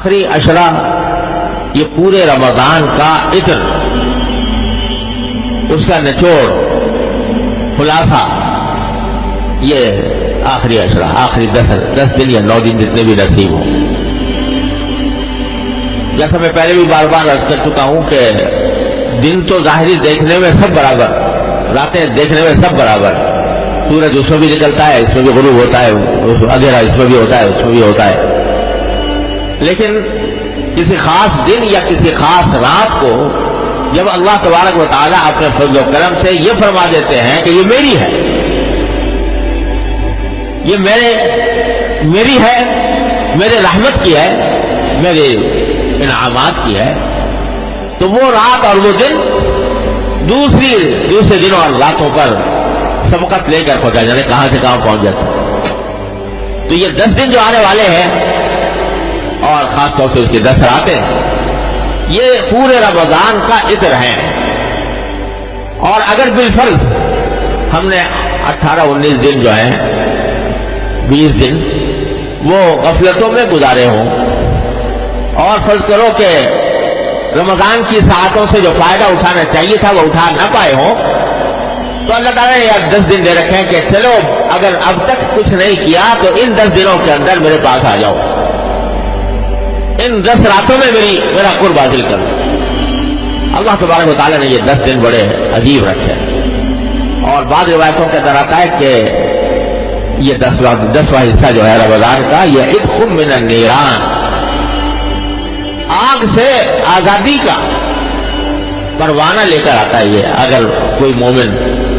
آخری عشرہ یہ پورے رمضان کا عطر، اس کا نچوڑ، خلاصہ، یہ آخری عشرہ، آخری 10 دن یا 9 دن جتنے بھی نصیب ہوں۔ جیسا میں پہلے بھی بار بار عرض کر چکا ہوں کہ دن تو ظاہری دیکھنے میں سب برابر، راتیں دیکھنے میں سب برابر، سورج اس میں بھی نکلتا ہے، اس میں بھی غروب ہوتا ہے، اندھیرا اس میں بھی ہوتا ہے، اس میں بھی ہوتا ہے، لیکن کسی خاص دن یا کسی خاص رات کو جب اللہ تبارک و تعالیٰ اپنے فضل و کرم سے یہ فرما دیتے ہیں کہ یہ میری ہے، یہ میری ہے، میرے رحمت کی ہے، میرے انعامات کی ہے، تو وہ رات اور وہ دن دوسرے دنوں اور راتوں پر سبقت لے کر پہنچا جانے، کہاں سے کہاں پہنچ جاتا۔ تو یہ 10 دن جو آنے والے ہیں اور خاص طور سے اس کی 10 راتیں، یہ پورے رمضان کا عطر ہیں۔ اور اگر بالفرض ہم نے 18-19 دن جو ہیں، 20 دن وہ غفلتوں میں گزارے ہوں، اور فرض کرو کہ رمضان کی ساعتوں سے جو فائدہ اٹھانا چاہیے تھا وہ اٹھا نہ پائے ہوں، تو اللہ تعالیٰ نے یہ 10 دن دے رکھے ہیں کہ چلو اگر اب تک کچھ نہیں کیا تو ان 10 دنوں کے اندر میرے پاس آ جاؤ، ان 10 راتوں میں میرا قرب حاصل کرو۔ اللہ تبارک و تعالیٰ نے یہ 10 دن بڑے عجیب رکھے، اور بعض روایتوں کے اندر آتا ہے کہ یہ 10واں حصہ جو ہے رمضان کا، یہ عتق من النیران، آگ سے آزادی کا پروانہ لے کر آتا ہے یہ، اگر کوئی مومن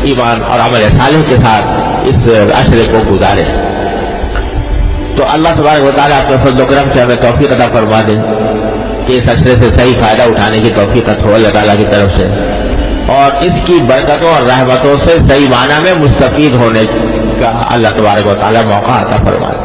ایمان اور عمل صالح کے ساتھ اس عشرے کو گزارے۔ تو اللہ تبارک و تعالیٰ اپنے فضل و کرم سے ہمیں توفیق عطا فرما دے کہ اس عشرے سے صحیح فائدہ اٹھانے کی توفیق ہو اللہ تعالیٰ کی طرف سے، اور اس کی برکتوں اور رحمتوں سے صحیح معنی میں مستفید ہونے کا اللہ تبارک و تعالیٰ موقع عطا فرما دے۔